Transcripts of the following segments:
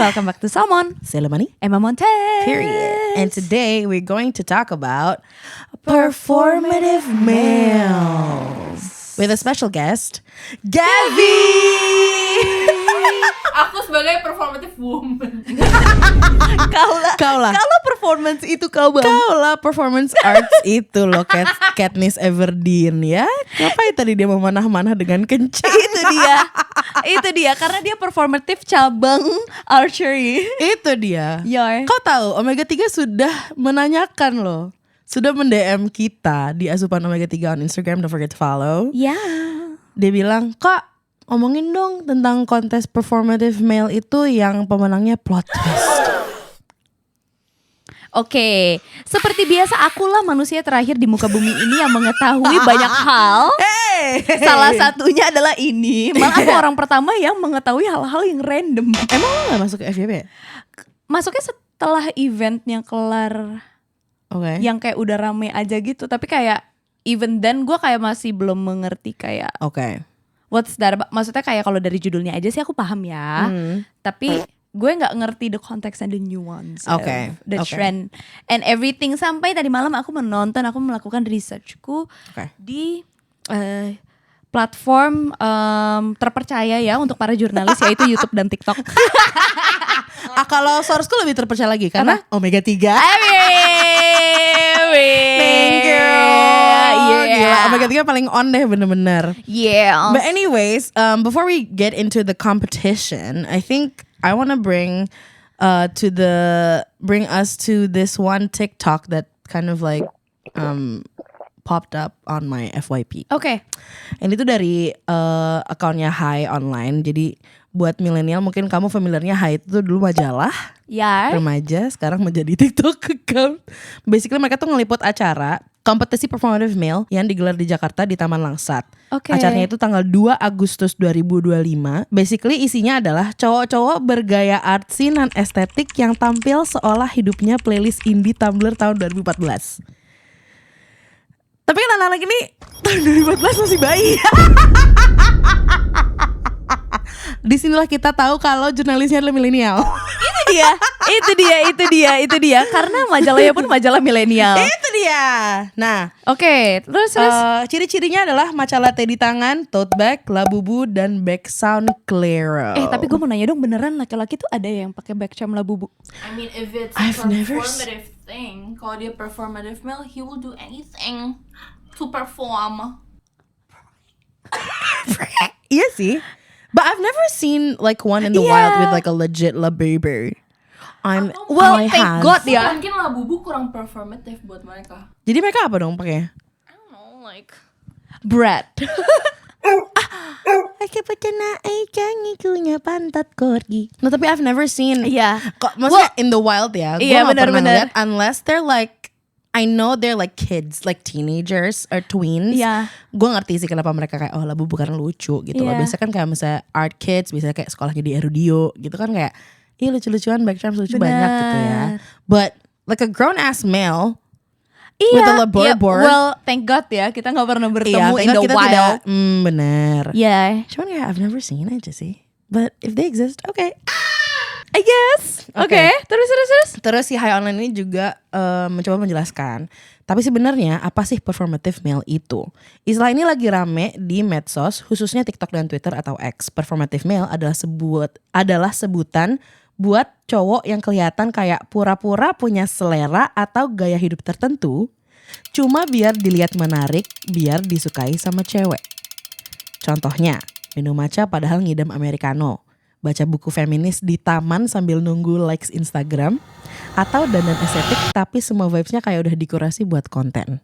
welcome back to Salmon. Celemani, Emma Montes. period. And today we're going to talk about performative males with a special guest, Gavi. Aku sebagai performative woman. Kaulah performance itu kau bang. Kaulah performance arts itu loh, Katniss Everdeen ya. Ngapain tadi dia memanah-manah dengan kencang? Itu dia karena dia performative cabang archery. Itu dia. Yar. Kau tahu Omega 3 sudah menanyakan loh, sudah mend-DM kita di asupan Omega 3 on Instagram, don't forget to follow. Ya. Dia bilang, "Kak, ngomongin dong tentang kontes performative male itu yang pemenangnya plot twist." Oke, seperti biasa akulah manusia terakhir di muka bumi ini yang mengetahui banyak hal. Salah satunya adalah ini. Malah aku orang pertama yang mengetahui hal-hal yang random. Emang lo gak masuk ke FYP ya? Masuknya setelah eventnya kelar. Oke. Yang kayak udah rame aja gitu. Tapi kayak even then gue kayak masih belum mengerti kayak Oke. what's that about. Maksudnya kayak kalau dari judulnya aja sih aku paham ya. Tapi gue gak ngerti the context and the nuance of the trend and everything. Sampai tadi malam aku menonton, aku melakukan researchku di platform terpercaya ya untuk para jurnalis, yaitu YouTube dan TikTok. Kalau sourceku lebih terpercaya lagi karena Omega 3. Thank you. Gila, Omega 3 paling on deh bener-bener. Yeah. But anyways, before we get into the competition, I think I want to bring us to this one TikTok that kind of like popped up on my FYP. Oke. Ini tuh dari akunnya Hai Online. Jadi buat milenial mungkin kamu familiarnya Hai itu tuh dulu majalah Ya. remaja, sekarang menjadi TikTok account. Basically mereka tuh ngeliput acara kompetisi performative male yang digelar di Jakarta di Taman Langsat. Oke. Acaranya itu tanggal 2 Agustus 2025. Basically isinya adalah cowok-cowok bergaya artsy dan estetik yang tampil seolah hidupnya playlist indie Tumblr tahun 2014. Tapi kan anak-anak ini tahun 2014 masih bayi. Disinilah kita tahu kalau jurnalisnya adalah milenial. Itu dia. Karena majalahnya pun majalah milenial. Itu dia. Nah, Oke, terus ciri-cirinya adalah matcha latte di tangan, tote bag, labubu, dan back sound Clairo. tapi gue mau nanya dong, beneran laki-laki tuh ada yang pakai backcam labubu? I mean, if it's I've a never performative thing, kalau dia performative male, he will do anything to perform. Iya sih. But I've never seen like one in the wild with like a legit labubu. Well, thank God ya. Mungkin labubu kurang performative buat mereka. Jadi mereka apa dong pakainya? I don't know, like Brad. Ngikunya pantat korgi. No, tapi I've never seen. Iya. Kok maksudnya in the wild ya? Gue Iya, gak pernah benar-benar. ngeliat unless they're like, I know they're like kids, like teenagers or tweens. Iya. Gue ngerti sih kenapa mereka kayak labubu karena lucu gitu loh. Iya. Biasanya kan kayak misalnya art kids, biasanya kayak sekolahnya di Erudio gitu kan kayak, ih lucu-lucuan, backcharms lucu banyak gitu ya. But like a grown ass male with a labor board. Well, thank God ya, kita gak pernah bertemu in tengok the kita wild. bener. Yeah, Cuman ya I've never seen aja sih. But if they exist, okay. I guess. Oke, terus. Terus si Hai Online ini juga mencoba menjelaskan, tapi sebenarnya apa sih performative male itu? Istilah ini lagi rame di medsos, khususnya TikTok dan Twitter atau X. Performative male adalah sebutan buat cowok yang kelihatan kayak pura-pura punya selera atau gaya hidup tertentu, cuma biar dilihat menarik, biar disukai sama cewek. Contohnya, minum matcha padahal ngidam americano, baca buku feminis di taman sambil nunggu likes Instagram, atau dandan estetik tapi semua vibesnya kayak udah dikurasi buat konten.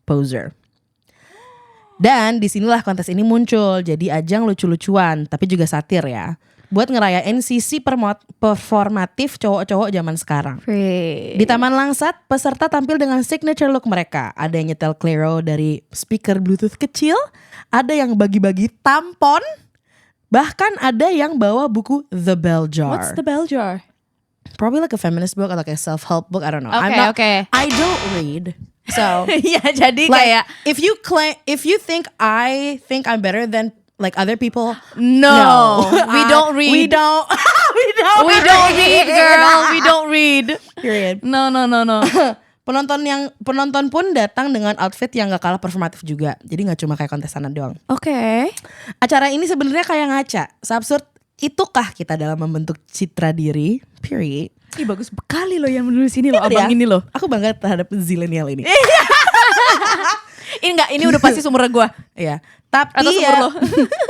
Poser. Dan disinilah kontes ini muncul, jadi ajang lucu-lucuan tapi juga satir ya, buat ngerayain sisi performatif cowok-cowok zaman sekarang. Di Taman Langsat, peserta tampil dengan signature look mereka. Ada yang nyetel Clairo dari speaker Bluetooth kecil, ada yang bagi-bagi tampon, bahkan ada yang bawa buku The Bell Jar. What's the bell jar? Probably like a feminist book or like a self-help book, I don't know. Okay. I don't read. So, Ya jadi like, kayak if you think I'm better than like other people. No. We don't read. We don't. We don't read, girl. We don't read. Period. No. Penonton pun datang dengan outfit yang gak kalah performatif juga. Jadi gak cuma kayak kontestan doang. Oke. Acara ini sebenarnya kayak ngaca. Seabsurd itukah kita dalam membentuk citra diri? Period. Ih, bagus sekali loh yang menulis ini loh, abang ini loh. Aku bangga terhadap zilenial ini. Ini udah pasti sumber gue. Iya. Tapi Atau ya, sumber lo.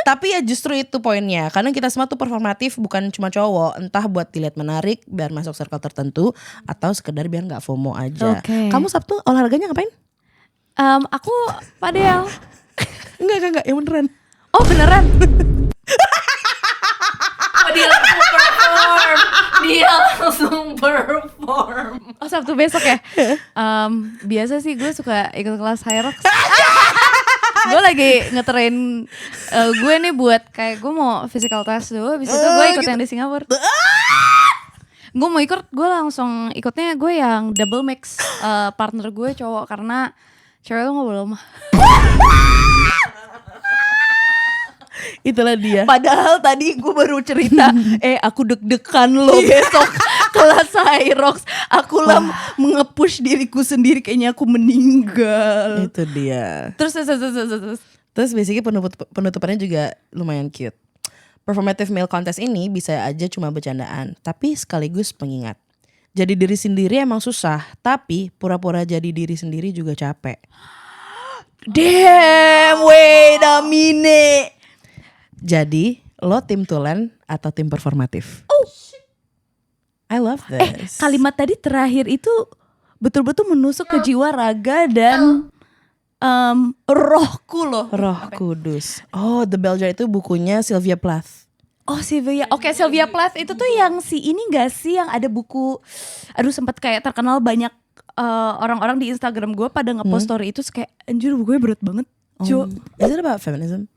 tapi ya justru itu poinnya. Karena kita semua tuh performatif, bukan cuma cowok. Entah buat dilihat menarik, biar masuk circle tertentu, atau sekedar biar nggak FOMO aja. Oke. Kamu Sabtu olahraganya ngapain? Aku padel. Enggak, yang beneran. Oh beneran? Dia langsung perform. Oh Sabtu besok ya? Biasa sih gue suka ikut kelas high rocks. Gue lagi ngetrain gue nih buat kayak gue mau physical test dulu. Habis itu gue ikut yang di Singapura. Gue mau ikut, gue langsung ikutnya gue yang double mix. Partner gue cowok karena cewek tuh gak boleh lemah. Itulah dia. Padahal tadi gue baru cerita, aku deg-degan loh besok kelas high rocks. Aku lah nge-push diriku sendiri kayaknya aku meninggal. Itu dia. Terus. Terus basically penutupannya juga lumayan cute. Performative male contest ini bisa aja cuma bercandaan, tapi sekaligus pengingat. Jadi diri sendiri emang susah, tapi pura-pura jadi diri sendiri juga capek. Damn, wait a minute. Jadi lo tim tulen atau tim performatif? Oh, I love this. Kalimat tadi terakhir itu betul-betul menusuk ke jiwa, raga dan rohku loh. Roh Kudus. Oh, The Bell Jar itu bukunya Sylvia Plath. Oh Sylvia, oke Sylvia Plath itu tuh yang si ini gak sih yang ada buku, aduh sempat kayak terkenal banyak orang-orang di Instagram gue pada ngepost story itu kayak anjir bukunya berat banget. Is it about feminism?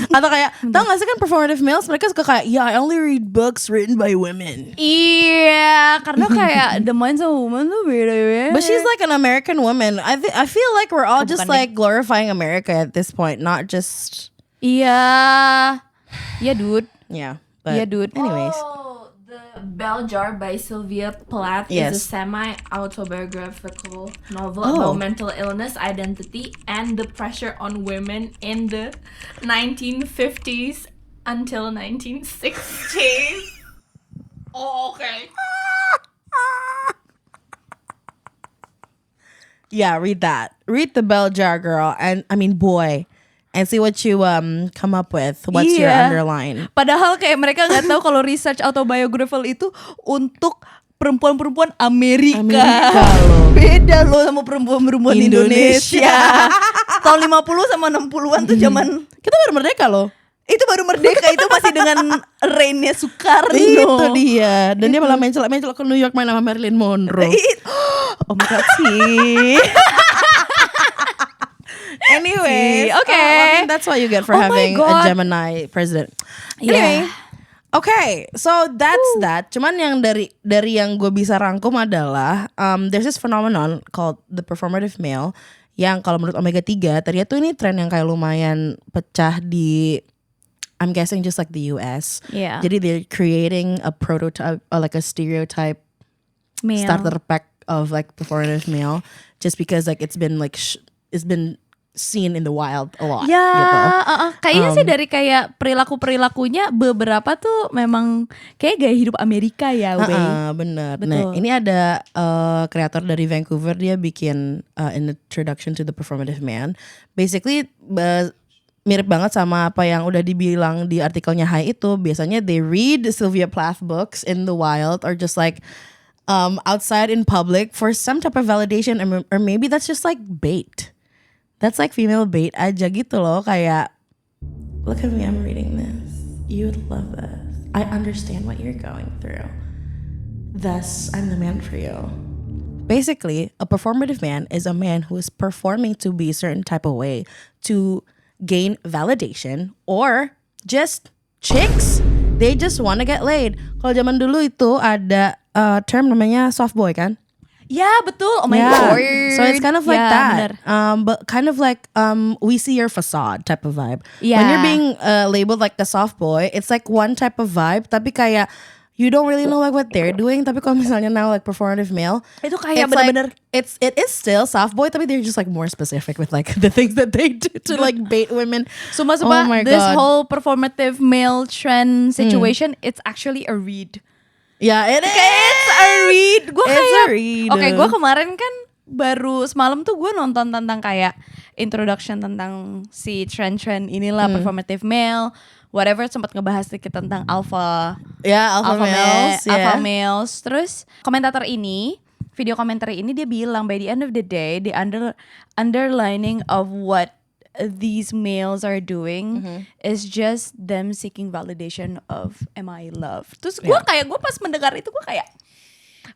Atau kayak tau gak sih kan performative males mereka suka kayak I only read books written by women. Iya, karena kayak the minds of women tuh beda-beda. But she's like an American woman. I feel like we're all just bukan like glorifying America at this point, not just. Iya, dude. Yeah, but Iya, dude. anyways. The Bell Jar by Sylvia Plath Yes. is a semi-autobiographical novel Oh. about mental illness, identity, and the pressure on women in the 1950s until 1960s. Oh, okay. Yeah, read that. Read The Bell Jar, girl, and I mean boy, and see what you come up with. What's your Iya. underline? Padahal kayak mereka nggak tahu kalau research autobiographical itu untuk perempuan-perempuan Amerika loh. Beda loh sama perempuan-perempuan Indonesia. Tahun 50 sama 60-an tuh zaman Kita baru merdeka loh. itu baru merdeka, itu masih dengan reignnya Soekarno. Itu dia. Dan dia malah mencelak ke New York main sama Marilyn Monroe. Oh my god sih. Anyway, Okay. I mean, that's what you get for Oh my having a God. Gemini president. Yeah. Anyway, okay, so that's that. Cuman yang dari yang gue bisa rangkum adalah there's this phenomenon called the performative male yang kalau menurut Omega 3 ternyata tuh ini tren yang kayak lumayan pecah di I'm guessing just like the US. Yeah. Jadi they're creating a prototype or like a stereotype Male. starter pack of like performative male just because like it's been it's been seen in the wild a lot Ya, gitu. kayaknya sih dari kayak perilakunya beberapa tuh memang kayak gaya hidup Amerika ya, Bener. Betul. Nah ini ada kreator dari Vancouver, dia bikin an introduction to the performative man. Basically mirip banget sama apa yang udah dibilang di artikelnya Hai itu. Biasanya they read Sylvia Plath books in the wild or just like outside in public for some type of validation, or maybe that's just like bait. That's like female bait aja gitu loh. Kayak look at me, I'm reading this. You would love this. I understand what you're going through. Thus, I'm the man for you. Basically, a performative man is a man who is performing to be a certain type of way to gain validation, or just chicks, they just want to get laid. Kalau zaman dulu itu ada term namanya soft boy kan? Ya betul, oh my god. So it's kind of like Ya, that. bener. But kind of like we see your facade type of vibe. When Yeah. you're being labeled like a soft boy, it's like one type of vibe. Tapi kayak you don't really know like what they're doing. Tapi kalau misalnya now like performative male, Itu kayak it's bener-bener like, it is still soft boy, tapi they're just like more specific with like the things that they do to like bait women. Sumpah-sumpah, Oh my this God. whole performative male trend situation, it's actually a read. Yeah, it is. It's a read. Gue It's kayak, a read. oke, gue kemarin kan baru semalam tuh gue nonton tentang kayak introduction tentang si trend-trend inilah performative male, whatever, sempat ngebahas sedikit tentang alpha Alpha males. alpha Yeah. males. Terus komentator ini, video komentar ini dia bilang by the end of the day, the underlining of what these males are doing is just them seeking validation of am I loved. Terus gue kayak, gue pas mendengar itu gue kayak,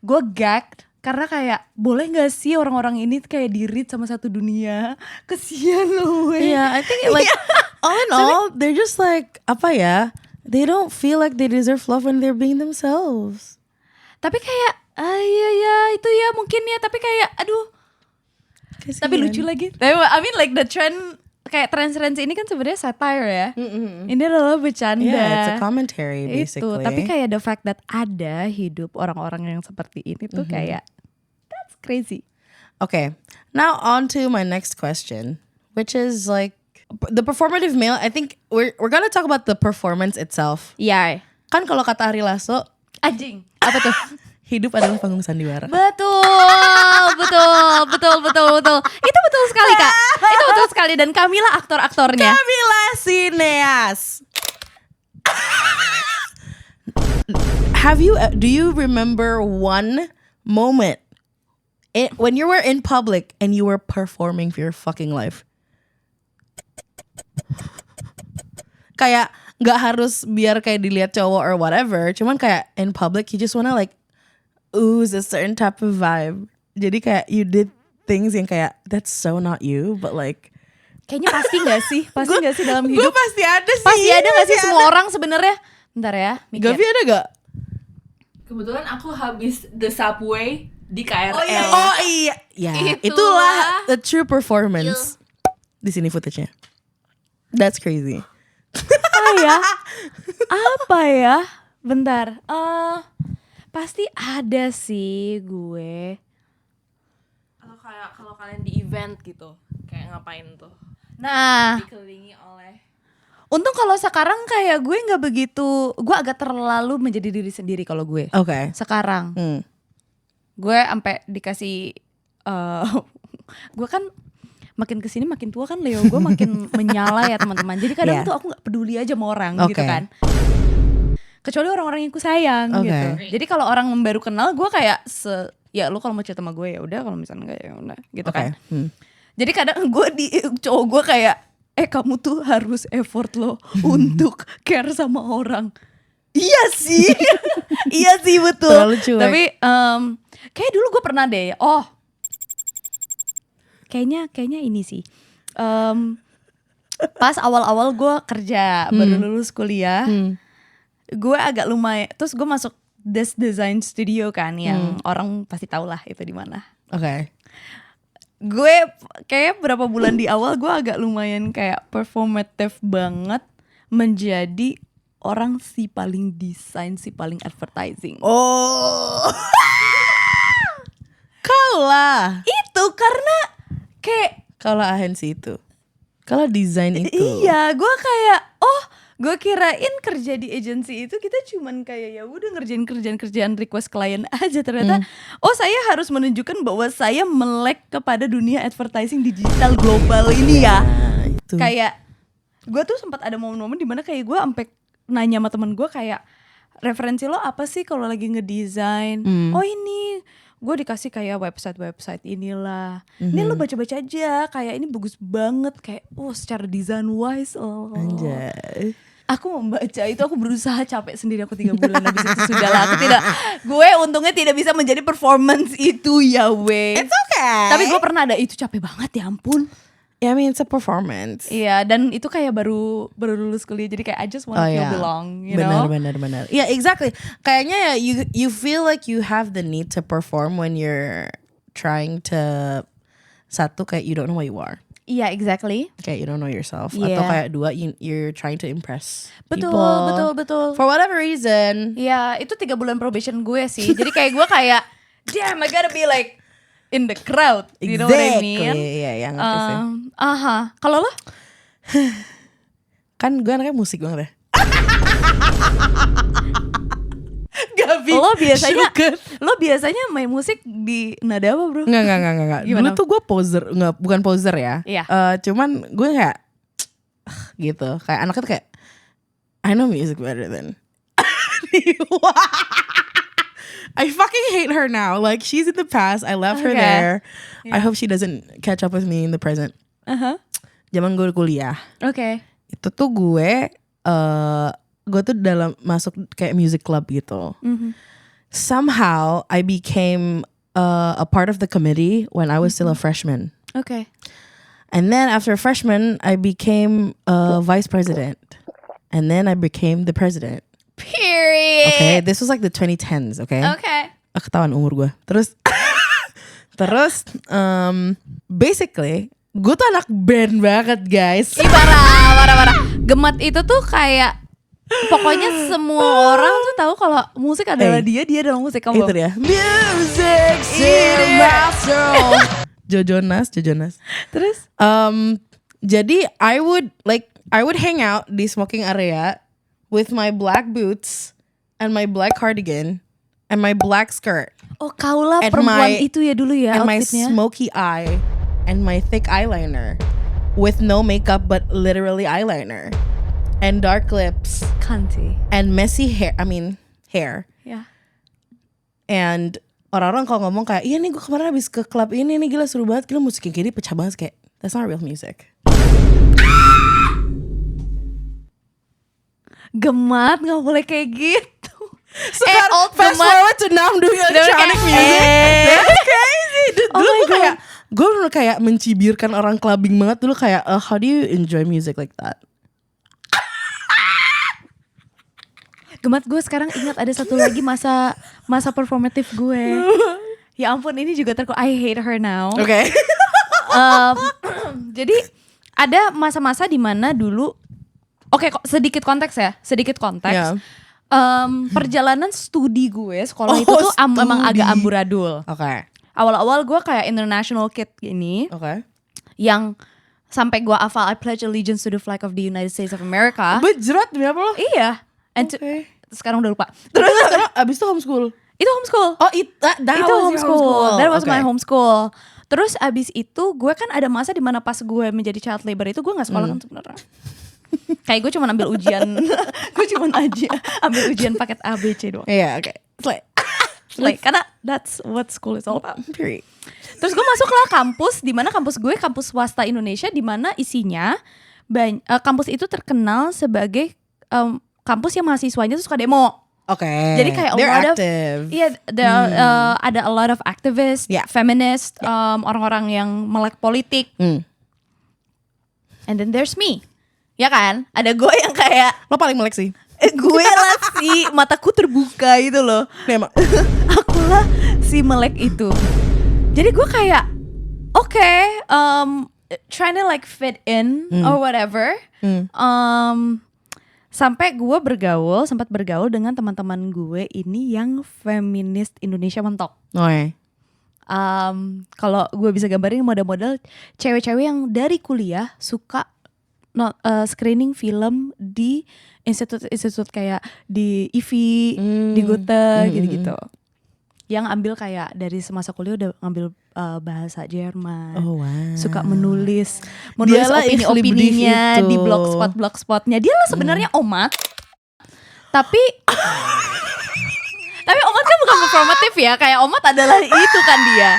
gue gagged karena kayak boleh gak sih orang-orang ini kayak di-read sama satu dunia. Kesian loh weh. Yeah, I think like all in all, they're just like apa ya? They don't feel like they deserve love when they're being themselves. Tapi kayak iya itu ya mungkin ya, tapi kayak aduh, tapi lucu lagi. I mean like the trend, kayak trend ini kan sebenarnya satire ya. Ini adalah bercanda. Yeah, it's a commentary Itu, basically. tapi kayak the fact that ada hidup orang-orang yang seperti ini tuh kayak that's crazy. Okay, now on to my next question, which is like the performative male. I think we're gonna talk about the performance itself. Iya. Kan kalau kata Ari Lasso, Anjing. Apa tuh? hidup adalah panggung sandiwara. Betul. Itu betul sekali Kak. Itu betul sekali, dan Kamila aktor-aktornya. Kamila Sineas. Do you remember one moment when you were in public and you were performing for your fucking life? Kayak nggak harus biar kayak dilihat cowok or whatever, cuman kayak in public you just wanna like ooze a certain type of vibe. Jadi kayak you did things yang kayak that's so not you, but like Kayaknya pasti gak sih? Pasti gak sih dalam hidup? gue pasti ada sih. Pasti ada gak sih Pasti semua ada. orang sebenarnya? Bentar ya, mikir. Gavi ada gak? Kebetulan aku habis the subway di KRL. Oh iya, ya itulah the true performance. Di sini footage-nya. That's crazy. Apa ya? Bentar. Pasti ada sih gue. Kalau kalian di event gitu, kayak ngapain tuh? Nah, Dikelilingi oleh untung kalau sekarang kayak gue nggak begitu. Gue agak terlalu menjadi diri sendiri kalau gue. Okay. Sekarang, gue sampai dikasih. Gue kan makin kesini makin tua kan, Leo gue makin menyala ya teman-teman. Jadi kadang tuh aku nggak peduli aja sama orang gitu kan. Kecuali orang-orang yang ku sayang gitu. Jadi kalau orang baru kenal gue kayak ya lu kalau mau cerita sama gue ya udah, kalau misalnya enggak ya udah gitu kan. Jadi kadang gue di cowok gue kayak kamu tuh harus effort lo untuk care sama orang. Iya sih. Iya sih betul. Terlalu cuek. Tapi kayak dulu gue pernah deh. Kayaknya ini sih. Pas awal-awal gue kerja baru lulus kuliah. Gue agak lumayan, terus gue masuk design studio kan, yang orang pasti tahu lah itu di mana. Okay. Gue kayak berapa bulan di awal gue agak lumayan kayak performative banget menjadi orang si paling desain, si paling advertising. Oh. Kau lah. Itu karena kayak Kalau agensi itu. Kalau desain itu. iya, gue kayak gue kirain kerja di agensi itu kita cuman kayak ya udah ngerjain kerjaan request klien aja, ternyata saya harus menunjukkan bahwa saya melek kepada dunia advertising digital global ini ya. Itu. Kayak gue tuh sempat ada momen-momen dimana kayak gue sampai nanya sama temen gue kayak, referensi lo apa sih kalau lagi ngedesain? Oh ini gue dikasih kayak website inilah. Ini lo baca-baca aja, kayak ini bagus banget, kayak secara design wise Anjay. aku membaca itu, aku berusaha capek sendiri, aku 3 bulan habis itu sudahlah, gue untungnya tidak bisa menjadi performance itu ya weh. It's okay. Tapi gue pernah ada itu, capek banget ya ampun. Yeah, I mean it's a performance. Iya, dan itu kayak baru lulus kuliah, jadi kayak I just want to feel belong, you know. Benar. Yeah, exactly. Kayaknya ya you feel like you have the need to perform when you're trying to, satu kayak you don't know what you are. Iya, exactly. Kayak you don't know yourself. Yeah. Atau kayak dua, you're trying to impress Betul, people. betul. For whatever reason. Iya, itu 3 bulan probation gue sih. Jadi kayak gue kayak, damn, I gotta be like in the crowd. You know what I mean? Iya, ngerti sih. Kalau lo? Kan gue anaknya musik banget ya. Lo biasanya main musik di nada apa, bro? Enggak. Dulu tuh gue poser, bukan poser ya. Iya. Cuman gue kayak gitu, kayak anaknya tuh kayak I know music better than. I fucking hate her now. Like she's in the past. I left her there. Yeah. I hope she doesn't catch up with me in the present. Zaman gue kuliah. Oke. Itu tuh gue tuh masuk kayak music club gitu. Somehow I became a part of the committee when I was still a freshman. Okay. And then after a freshman, I became a vice president. And then I became the president. Period. Okay, this was like the 2010s, okay? Okay. Ketahuan umur gue. Terus basically, gue tuh anak band banget, guys. Parah. Gemat itu tuh kayak pokoknya semua orang tuh tahu kalau musik adalah dia adalah musik kamu. Itu dia. Music City Master. Jojonas. Terus? Jadi I would hang out di smoking area with my black boots and my black cardigan and my black skirt. Oh, kaulah perempuan itu ya dulu ya and outfitnya. My smoky eye and my thick eyeliner with no makeup but literally eyeliner and dark lips. Kanti. And messy hair. Yeah. And orang-orang kalau ngomong kayak, iya nih gue kemarin habis ke klub ini nih, gila seru banget, gila musiknya kayak pecah banget, kayak that's not real music. Gemat, gak boleh kayak gitu. Sekarang fast forward to now I'm doing electronic music. That's crazy. Dulu gue kayak mencibirkan orang clubbing banget dulu, kayak how do you enjoy music like that? Gemat, gue sekarang ingat ada satu lagi masa performatif gue. Ya ampun, ini juga I hate her now. Oke. Jadi ada masa-masa di mana dulu, kok sedikit konteks. Yeah. Perjalanan studi gue sekolah itu tuh memang agak amburadul. Oke. Awal-awal gue kayak international kid gini. Oke. Yang sampai gue hafal I pledge allegiance to the flag of the United States of America. Bejrot demi apa lo? Iya. Sekarang udah lupa. Terus abis itu homeschool. Itu homeschool. Oh, itu homeschool. That was my homeschool. Terus abis itu gue kan ada masa di mana pas gue menjadi child labor itu gue nggak sekolah kan sebenarnya. Kayak gue cuma ambil ujian, ambil ujian paket A B C doang. Iya, oke. Karena that's what school is all about. Period. Terus gue masuklah kampus, di mana kampus gue kampus swasta Indonesia, di mana isinya kampus itu terkenal sebagai kampus yang mahasiswanya tuh suka demo. Oke. Jadi kayak ada a lot of activists, feminist, orang-orang yang melek politik. And then there's me. Ya kan? Ada gue yang kayak lo paling melek sih. Gue lah si mataku terbuka itu loh. Akulah si melek itu. Jadi gue kayak trying to like fit in or whatever. Sampai gue sempat bergaul dengan teman-teman gue ini yang feminis Indonesia mentok. Kalau gue bisa gambarin model-model cewek-cewek yang dari kuliah suka screening film di institut kayak di IVI, di Goethe gitu-gitu. Yang ambil kayak dari semasa kuliah udah ngambil bahasa Jerman. Suka menulis opini-opininya di blogspot-blogspotnya. Dia lah sebenarnya Omat. Tapi Omat kan bukan performatif ya. Kayak Omat adalah itu kan dia.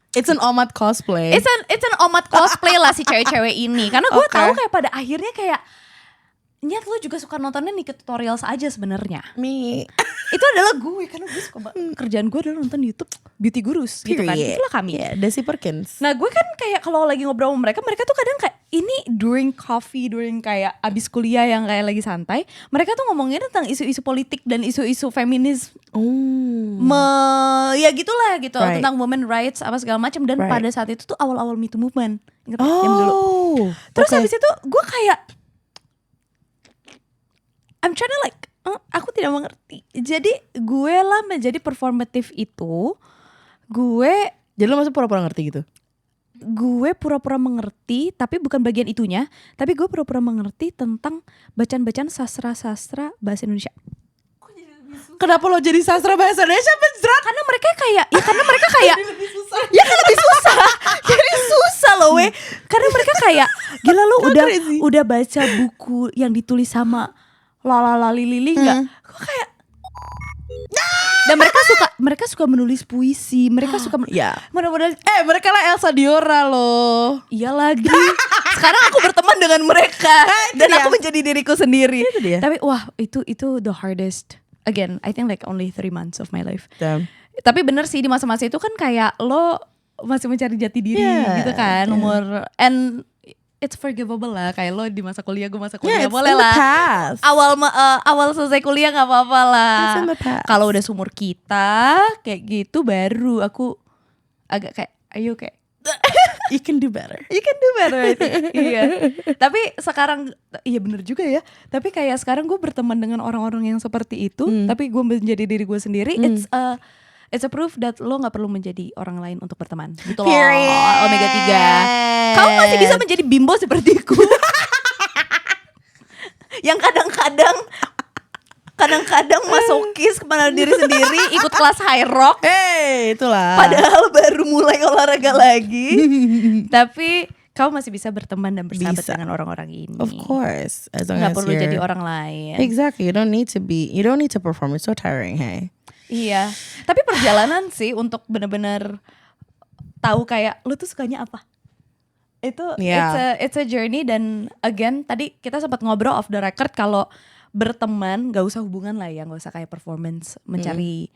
It's an Omat cosplay. It's an Omat cosplay lah si cewek-cewek ini. Karena gue tahu kayak pada akhirnya kayak Niat lo juga suka nontonnya Nikki Tutorials aja sebenarnya. Me. Itu adalah gue, karena gue suka kerjaan gue adalah nonton YouTube beauty gurus gitu kan. Itulah kami. Yeah, Desi Perkins. Nah gue kan kayak kalau lagi ngobrol sama mereka tuh kadang kayak ini during coffee, during kayak abis kuliah yang kayak lagi santai, mereka tuh ngomongin tentang isu-isu politik dan isu-isu feminis. Ya gitulah gitu, tentang women rights apa segala macam. Dan pada saat itu tuh awal-awal Me Too movement. Ingat yang dulu. Terus habis itu gue kayak I'm trying to like, aku tidak mengerti. Jadi gue lah menjadi performatif itu, Jadi lo masih pura-pura ngerti gitu? Gue pura-pura mengerti, tapi bukan bagian itunya. Tapi gue pura-pura mengerti tentang bacaan-bacaan sastra-sastra bahasa Indonesia. Kenapa lo jadi sastra bahasa Indonesia penjerat? Karena mereka kayak, ya karena mereka kayak ya kan lebih susah. Jadi susah loh weh. Karena mereka kayak, gila lo udah baca buku yang ditulis sama Lili enggak? Gue kayak dan mereka suka menulis puisi, mereka suka model-model mereka lah Elsa Diora loh. Iya lagi. Sekarang aku berteman dengan mereka dan aku menjadi diriku sendiri. Tapi wah, itu the hardest. Again, I think like only 3 months of my life. Damn. Tapi bener sih di masa-masa itu kan kayak lo masih mencari jati diri gitu kan, umur and it's forgivable lah, kayak lo di masa kuliah, gue masa kuliah, boleh lah. Awal selesai kuliah nggak apa-apa lah. Kalau udah seumur kita kayak gitu, baru aku agak kayak, ayo kayak you can do better. I think. Iya. Tapi sekarang, iya bener juga ya. Tapi kayak sekarang gue berteman dengan orang-orang yang seperti itu, tapi gue menjadi diri gue sendiri. It's a proof that lo gak perlu menjadi orang lain untuk berteman. Gitu loh. Omega 3. Kamu masih bisa menjadi bimbo sepertiku. Yang kadang masokis kepada diri sendiri, ikut kelas high rock. Itulah. Padahal baru mulai olahraga lagi. Tapi kamu masih bisa berteman dan bersahabat dengan orang-orang ini. Of course. Gak perlu jadi orang lain. Exactly. You don't need to perform. It's so tiring, hey. Iya, tapi perjalanan sih untuk benar-benar tahu kayak lu tuh sukanya apa. Itu it's a journey. Dan again tadi kita sempat ngobrol off the record kalau berteman gak usah hubungan lah ya, gak usah kayak performance mencari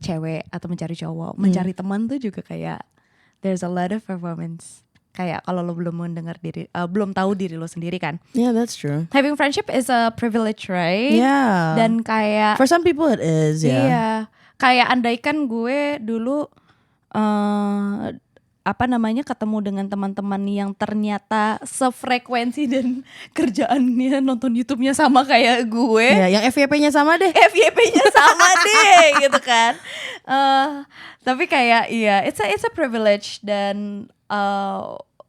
cewek atau mencari cowok. Mencari teman tuh juga kayak there's a lot of performance. Kayak kalau lo belum mendengar belum tahu diri lo sendiri kan. Yeah, that's true. Having friendship is a privilege, right? Yeah. Dan kayak for some people it is, Iya. Kayak andaikan gue dulu ketemu dengan teman-teman yang ternyata sefrekuensi dan kerjaannya nonton YouTube-nya sama kayak gue. Ya, yang FYP-nya sama deh. FYP-nya sama deh gitu kan. Tapi kayak it's a privilege. Dan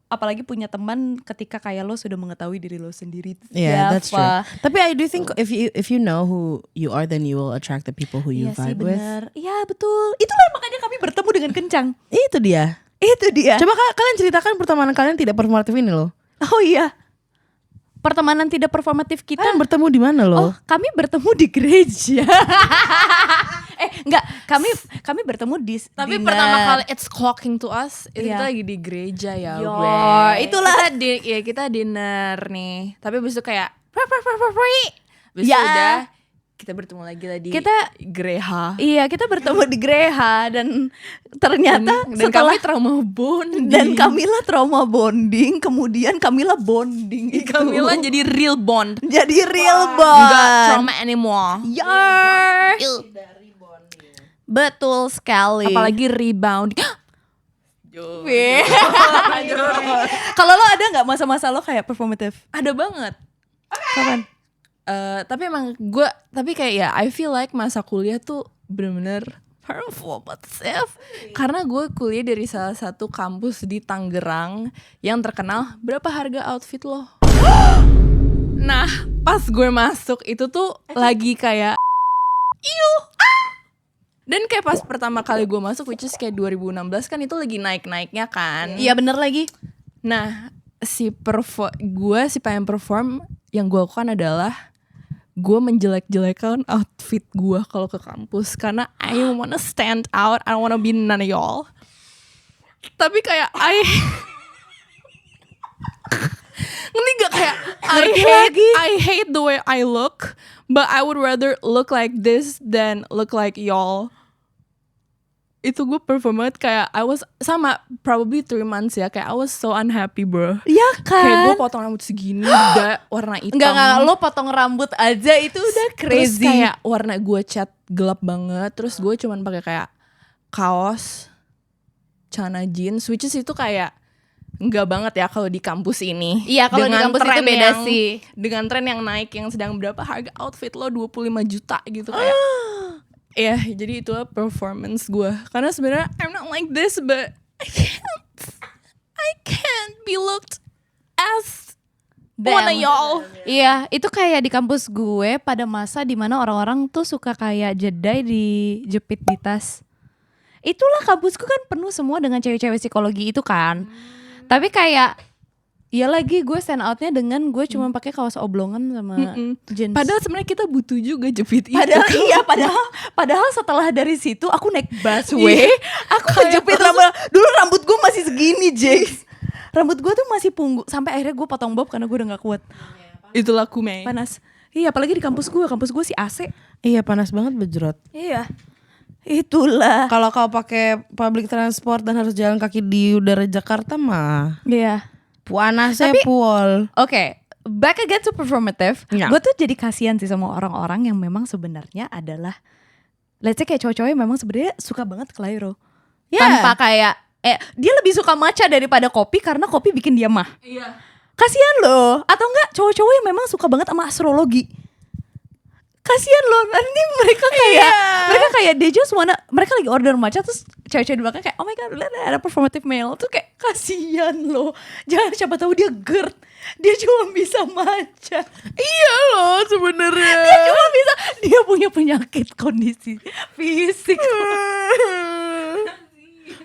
apalagi punya teman ketika kayak lo sudah mengetahui diri lo sendiri. Yeah, that's true. Tapi I do think if you know who you are, then you will attract the people who you vibe with. Iya betul. Itulah makanya kami bertemu dengan kencang. Itu dia. Coba kalian ceritakan pertemanan kalian tidak performatif ini loh. Oh iya. Pertemanan tidak performatif kita. Kalian bertemu di mana loh? Oh, kami bertemu di gereja. Enggak, kami bertemu di Tapi dinner. Pertama kali it's clocking to us itu kita lagi di gereja ya. Itulah kita dinner nih. Tapi abis itu kayak abis Ya. itu udah kita bertemu lagi lah di gereja. Iya, kita bertemu di gereja dan ternyata dan kami trauma bonding. Dan Camilla trauma bonding, kemudian Camilla bonding itu. Camilla jadi real bond. Jadi real bond. Enggak trauma anymore. Yar. Betul sekali. Apalagi rebound. Kalau lo ada nggak masa-masa lo kayak performative? Ada banget. Kapan? Tapi kayak ya I feel like masa kuliah tuh bener-bener performative. Karena gue kuliah dari salah satu kampus di Tangerang yang terkenal berapa harga outfit lo. Nah pas gue masuk itu tuh lagi kayak dan kayak pas pertama kali gue masuk, which is kayak 2016 kan, itu lagi naik-naiknya kan. Iya bener lagi. Nah si pengen perform, yang gue lakukan adalah gue menjelek-jelekan outfit gue kalau ke kampus. Karena I wanna stand out, I don't wanna be none of y'all. Tapi kayak Ngerti gak kayak I hate the way I look, but I would rather look like this than look like y'all. Itu gue perform banget, kayak I was sama probably 3 months ya, kayak I was so unhappy bro. Iya Kayak gue kan? potong rambut segini udah warna hitam. Enggak, lo potong rambut aja itu udah Terus crazy. kayak warna gue cat gelap banget. Terus gue cuman pakai kayak kaos, celana jeans, which is itu kayak enggak banget ya kalau di kampus ini. Iya, kalau di Dengan kampus itu tren beda yang- sih. Dengan tren yang naik, yang sedang berapa harga outfit lo 25 juta gitu kayak. Ya, jadi itulah performance gue. Karena sebenarnya I'm not like this, but I can't be looked as one of y'all. Iya, itu kayak di kampus gue pada masa dimana orang-orang tuh suka kayak jedai dijepit di tas. Itulah kampusku kan penuh semua dengan cewek-cewek psikologi itu kan. Tapi kayak ya lagi gue stand outnya dengan gue cuma pakai kaos oblongan sama jeans. Padahal sebenarnya kita butuh juga jepit itu. Padahal iya, padahal setelah dari situ aku naik busway, aku kejepit rambut. Dulu rambut gue masih segini, Jax. Rambut gue tuh masih punggu sampai akhirnya gue potong bob karena gue udah gak kuat. Itulah Kume. Panas. Iya, apalagi di kampus gue sih AC. Iya panas banget bejrot. Iya. Itulah. Kalau kau pakai public transport dan harus jalan kaki di udara Jakarta mah Iya. panasnya Tapi- pol. Oke, back again to performative. Ya. Gue tuh jadi kasihan sih sama orang-orang yang memang sebenarnya adalah, let's say kayak cowok-cowok yang memang sebenarnya suka banget Clairo. Yeah. Tanpa kayak, dia lebih suka matcha daripada kopi karena kopi bikin dia mah. Iya. Kasihan loh. Atau enggak cowok-cowok yang memang suka banget sama astrologi. Kasihan loh, nanti mereka kayak they just wanna, mereka lagi order matcha terus cewek-cewek di belakang kayak oh my god lihat ada performative male tuh, kayak kasihan loh. Jangan, siapa tahu dia GERD, dia cuma bisa matcha. Iya loh sebenarnya. Dia punya penyakit kondisi fisik.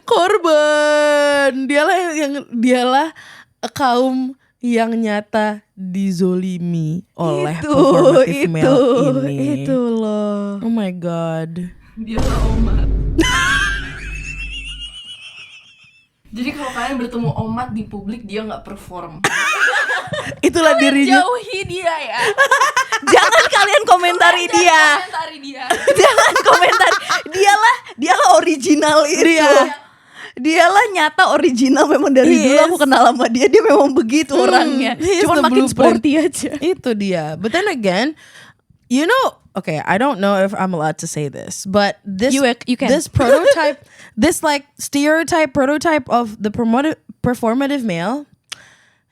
Korban. Dialah kaum yang nyata dizolimi oleh performative male ini. Itu loh. Oh my god. Dia Omat. Jadi kalau kalian bertemu Omat di publik, dia nggak perform. Itulah dirinya. Jauhi dia ya. Jangan kalian komentari dia. Komentari dia. Jangan komentari. Dialah original itu. Dialah nyata original, memang dari dulu aku kenal sama dia memang begitu orangnya. he is Cuman the makin blueprint. sporty aja. Itu dia. But then again, you know, okay, I don't know if I'm allowed to say this, but this You can. this prototype, this like stereotype prototype of the performative male,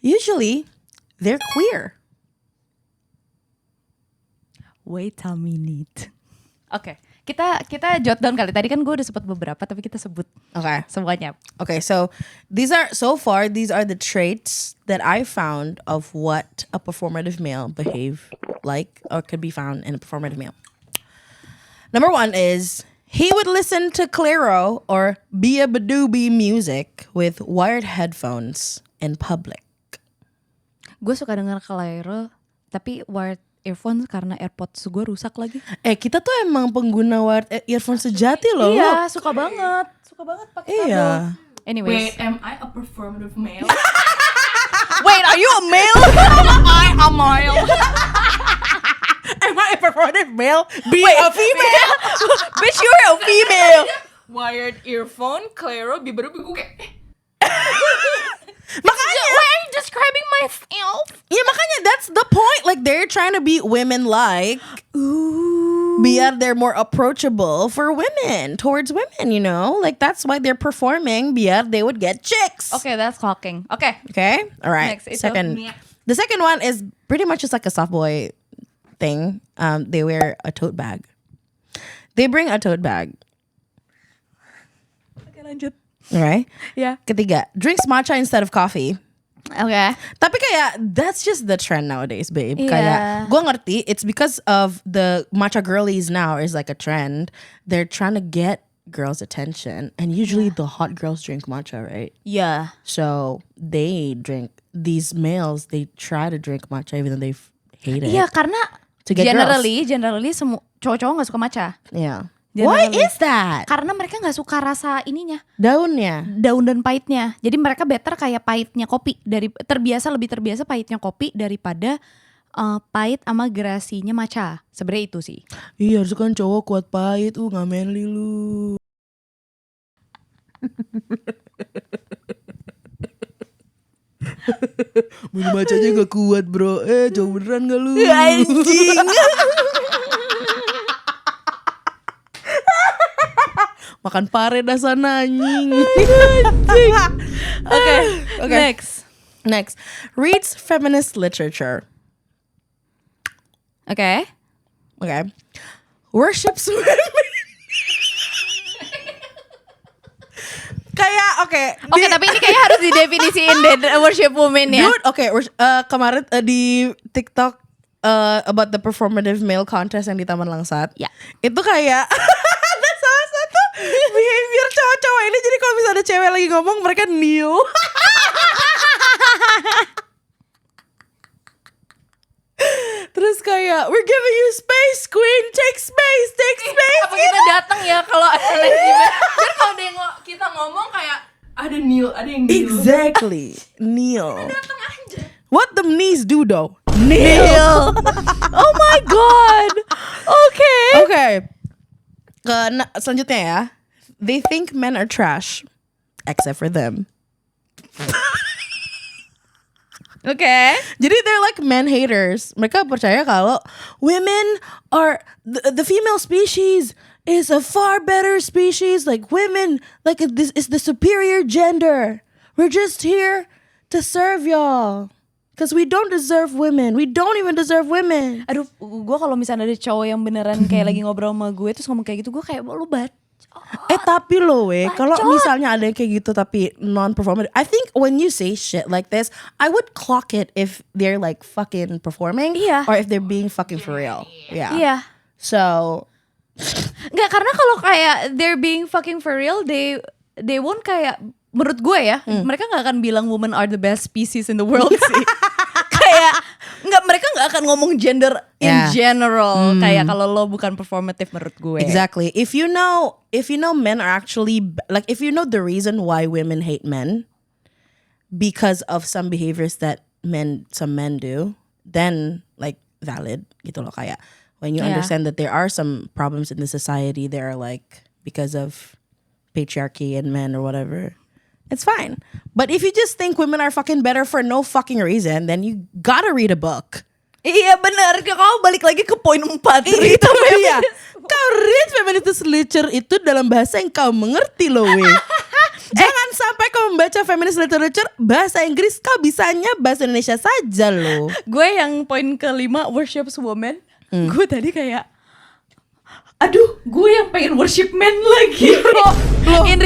usually they're queer. Wait a minute. Oke, kita jot down kali. Tadi kan gue udah sempat beberapa, tapi kita sebut Okay. semuanya. Okay, so these are the traits that I found of what a performative male behave like or could be found in a performative male. Number 1 is he would listen to Clairo or Bia Badoobie music with wired headphones in public. Gue suka denger Clairo, tapi wired earphones karena AirPods gue rusak lagi. Kita tuh emang pengguna wired earphone sejati loh. Iya, suka banget pakai kabel. Iya. Anyways, am I a performative male? wait, are you a male? I am male. Am I a performative male? Be a female? Bitch, you're a female. Wired earphone, Clairo, Bieber, gue kayak Makanya. why are you describing myself? Ya makanya that's the point. Like they're trying to be women-like. Biar they're more approachable for women, towards women, you know? Like that's why they're performing. Biar they would get chicks. Okay, that's clocking. Okay. Okay? All right. Next, ito. The second one is pretty much just like a soft boy thing. They wear a tote bag. They bring a tote bag. Oke, lanjut. Alright? Ya. Ketiga, drinks matcha instead of coffee. Oke. Tapi kayak that's just the trend nowadays, babe. Iya. Kayak gue ngerti, it's because of the matcha girlies now is like a trend. They're trying to get girls' attention, and usually the hot girls drink matcha, right? Ya. So they drink, these males, they try to drink matcha even though they hate it. Iya, karena To get generally semua cowok-cowok nggak suka matcha. Yeah. Why Generally. is that? Karena mereka nggak suka rasa ininya, Daunnya. daun dan pahitnya. Jadi mereka better kayak pahitnya kopi, lebih terbiasa pahitnya kopi daripada pahit sama gerasinya matcha. Sebenarnya itu sih. Iya harus kan cowok kuat pahit, gak manly lu. Minum matchanya gak kuat bro, cowok beneran gak lu? Anjing. Makan pare dah sana anjing. Okay. Next, reads feminist literature. Okay. Worships women. Kayak Oke, tapi ini kayaknya harus didefinisiin deh worship woman ya. Dude, kemarin di TikTok about the performative male contest yang di Taman Langsat. Ya. Itu kayak ada salah satu behavior cowok-cowok ini. Jadi kalau misalnya ada cewek lagi ngomong, mereka kneel. Terus kayak we're giving you space, queen, take space. Apa kita datang ya kalau ada lagi? Biar kalau kita ngomong kayak ada yang kneel. Exactly, kneel. Datang aja. What the knees do though? Kneel. Oh my god. Okay. Selanjutnya ya. They think men are trash, except for them. Okay. Jadi they're like men haters. Mereka percaya kalau women are the female species is a far better species. Like women, like this is the superior gender. We're just here to serve y'all. Cause we don't deserve women. We don't even deserve women. Aduh, gue kalau misalnya ada cowok yang beneran kayak lagi ngobrol sama gue terus ngomong kayak gitu, gue kayak lu Tapi loh kalau misalnya ada yang kayak gitu tapi non-performative, I think when you say shit like this, I would clock it if they're like fucking performing, Iya. or if they're being fucking for real. Yeah. Iya. So Nggak, karena kalau kayak they're being fucking for real, they won't kayak, menurut gue ya, mereka nggak akan bilang women are the best species in the world sih. Kayak mereka nggak akan ngomong gender in Yeah. general. Kayak kalau lo bukan performative menurut gue. exactly, if you know men are actually like, if you know the reason why women hate men because of some behaviors that some men do, then like valid gitu loh. Kayak when you Yeah. understand that there are some problems in the society, there are like because of patriarchy and men or whatever, it's fine. But if you just think women are fucking better for no fucking reason, then you gotta read a book. Iya benar. Kau balik lagi ke poin 4. Itu dia. Kau read feminist literature itu dalam bahasa yang kau mengerti loh weh. Jangan sampai kau membaca feminist literature bahasa Inggris, kau bisanya bahasa Indonesia saja loh. Gue yang poin ke-5 worships woman. Gue tadi kayak, aduh, gue yang pengen worship men lagi. In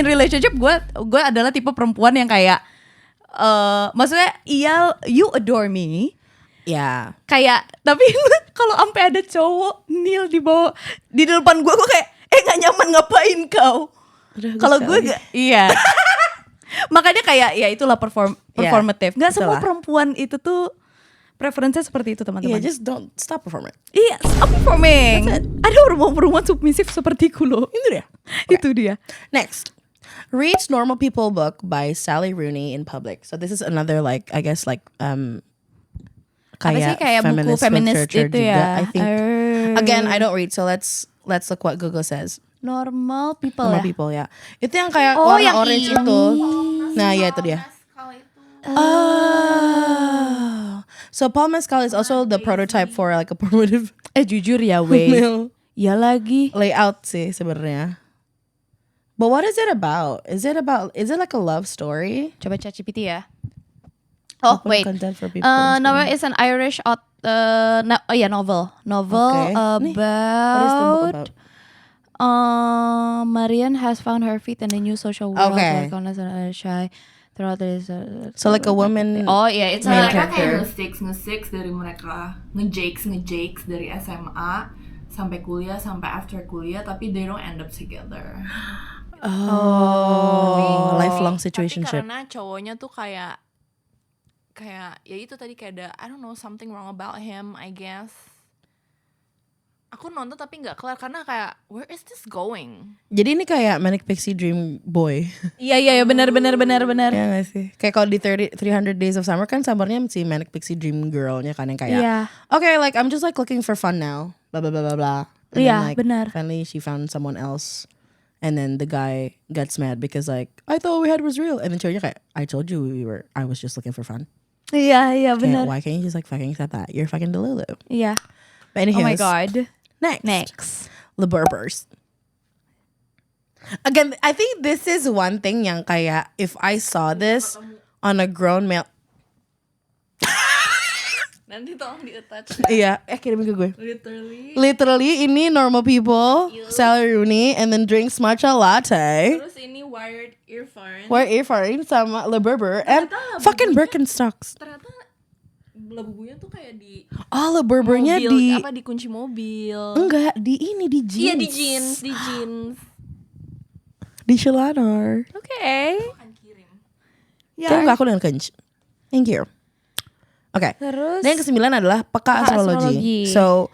relationship gue adalah tipe perempuan yang kayak maksudnya iya, you adore me. Ya. Kayak tapi kalau sampai ada cowok kneel di depan gue kayak gak nyaman, ngapain kau? Kalau gue gak, iya. Makanya kayak ya itulah performative. Gak semua itulah. perempuan itu tuh preferensinya seperti itu, teman-teman. Yeah, just don't stop performing. Iya, stop performing. Ada perempuan submisif sepertiku loh. Itu dia. Itu dia. Next, reads Normal People book by Sally Rooney in public. So this is another like, I guess like Apa sih kayak buku feminist literature itu juga, ya? I think. Again, I don't read, so let's look what Google says. Normal people Normal ya. People ya. Itu yang kayak Oh, warna yang orange ini. itu. Nah, ya itu dia. Oh. So Paul Mescal is also the prototype for like a performative Jujur ya weh. male Ya lagi. layout sih sebenarnya. But what is it about? Is it like a love story? Coba ChatGPT ya. Oh Open wait. content for people. Novel is an Irish novel. Okay. Nih, what is the book About about? Marian has found her feet in a new social world. Okay. Like honest and shy throughout this. So like a woman. Oh iya, it's main like character. Kayak nge-six dari mereka, nge-jakes dari SMA sampai kuliah, sampai after kuliah, tapi they don't end up together. Oh, lifelong Tapi situationship. karena cowoknya tuh kayak ya itu tadi kayak ada I don't know something wrong about him I guess. Aku nonton tapi nggak kelar karena kayak where is this going? Jadi ini kayak Manic Pixie Dream Boy. Iya benar. Ya gak sih? Kayak kalau di 300 Days of Summer kan summernya si Manic Pixie Dream Girl-nya kan yang kayak Iya. okay, like I'm just like looking for fun now, blah blah blah blah blah. And Iya, then, like, benar. finally she found someone else, and then the guy gets mad because like I thought we had was real, and then cowoknya kayak I told you I was just looking for fun. Iya Kayak, benar. why can't you just like fucking accept that? You're fucking Delulu. Iya. But anyways, Oh my god. next. The Berbers. Again, I think this is one thing yang kayak if I saw this on a grown male. Nanti tolong di-attach. Iya, kirimin ke gue. Literally. Literally ini normal people, Sally Rooney, and then drinks matcha latte. Terus ini wired earphone. Wear earphone sama Le Berber and Ternyata fucking labubunya- Birkenstocks. Ternyata labubunya tuh kayak di Oh, Le Berbernya mobil, di apa di kunci mobil. enggak di ini di jeans. Iya di jeans. Di celana. Oke. Akan kirim. Ya. Kayak enggak aku dengan kench. Thank you. Oke. Terus Dan yang kesembilan adalah peka astrologi. astrologi. So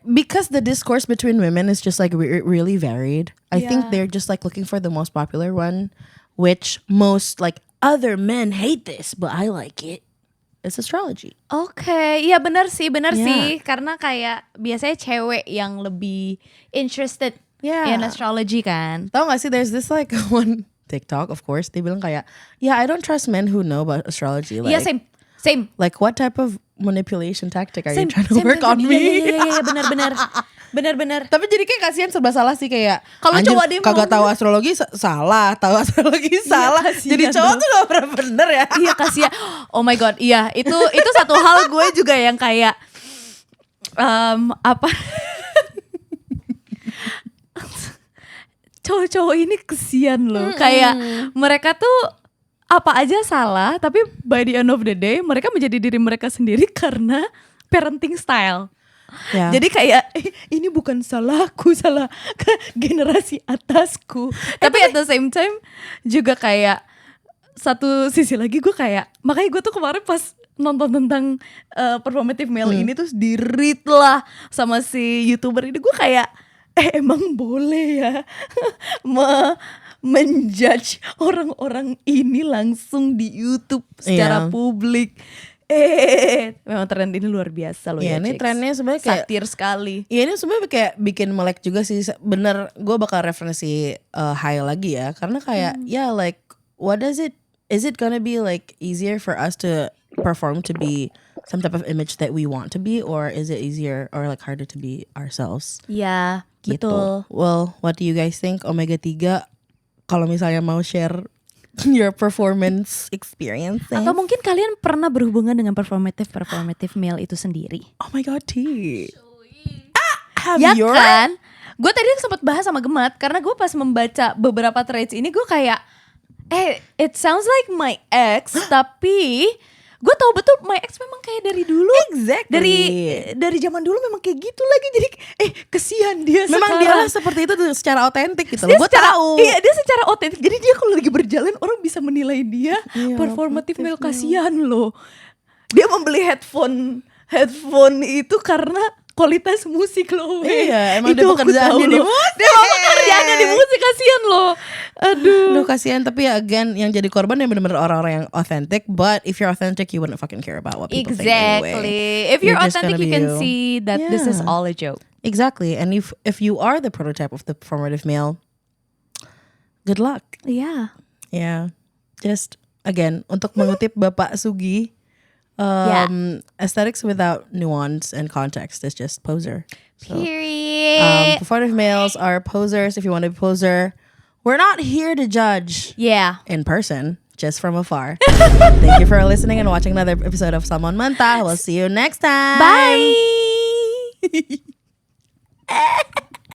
because the discourse between women is just like really varied. I think they're just like looking for the most popular one, which most like other men hate this, but I like it. It's astrology. Oke, iya benar sih, Yeah. karena kayak biasanya cewek yang lebih interested Yeah. in astrology kan. Tau gak sih there's this like one TikTok of course dia bilang kayak I don't trust men who know about astrology. Like, Iya same. Like what type of manipulation tactic are you Same, trying to work on me? Iya benar. Tapi jadi kayak kasihan serba salah sih kayak Kalau anjir, cowok dia kagak mau tahu astrologi salah, tahu astrologi salah. kasihan Jadi cowok dong. tuh gak pernah bener ya. Iya kasihan. Oh my god, iya itu satu hal gue juga yang kayak apa cowok-cowok ini kesian loh. Kayak mereka tuh apa aja salah, tapi by the end of the day mereka menjadi diri mereka sendiri karena parenting style. Ya. Jadi kayak ini bukan salahku, salah generasi atasku. Tapi at the same time juga kayak satu sisi lagi gue kayak makanya gue tuh kemarin pas nonton tentang performative male ini terus di-read lah sama si YouTuber ini, gue kayak emang boleh ya menjudge orang-orang ini langsung di YouTube secara publik. Memang tren ini luar biasa loh Iya, ya. ini Chicks. trennya sebenarnya kayak satir sekali. Iya ini sebenarnya kayak bikin melek juga sih. Bener, gue bakal referensi high lagi ya. Karena kayak like what does it, is it gonna be like easier for us to perform to be some type of image that we want to be, or is it easier or like harder to be ourselves? Ya, Gitu. betul. Well, what do you guys think? Omega 3 kalau misalnya mau share your performance experience. Atau mungkin kalian pernah berhubungan dengan performative male itu sendiri? Oh my god, T. Have Ya your kan? Gue tadi sempat bahas sama Gemat karena gue pas membaca beberapa threads ini gue kayak it sounds like my ex tapi gue tahu betul my ex memang kayak dari dulu. Exactly. Dari zaman dulu memang kayak gitu lagi. Jadi kesian dia Memang sekarang. dia seperti itu tuh secara otentik gitu Dia loh. Gue secara- tahu. Iya, dia secara otentik. Jadi dia kalau lagi berjalan orang bisa menilai dia Iya, performative performative male, kasihan loh. Dia membeli headphone itu karena kualitas musik loh. Iya, emang Itu dia aku pekerjaannya tahu di loh. musik. Dia emang pekerjaannya di musik, kasihan loh. Aduh kasihan, tapi ya again yang jadi korban yang benar-benar orang-orang yang authentic. But if you're authentic, you wouldn't fucking care about what people think anyway. Exactly. If you're just authentic, gonna you be can you. see that this is Yeah. all a joke. Exactly. And if you are the prototype of the performative male, good luck. Yeah. Yeah. Just again untuk mengutip Bapak Sugi, aesthetics without nuance and context is just poser. So, Period. performative males are posers. If you want to be a poser, we're not here to judge Yeah. in person, just from afar. Thank you for listening and watching another episode of Salmon Manta. We'll see you next time. Bye.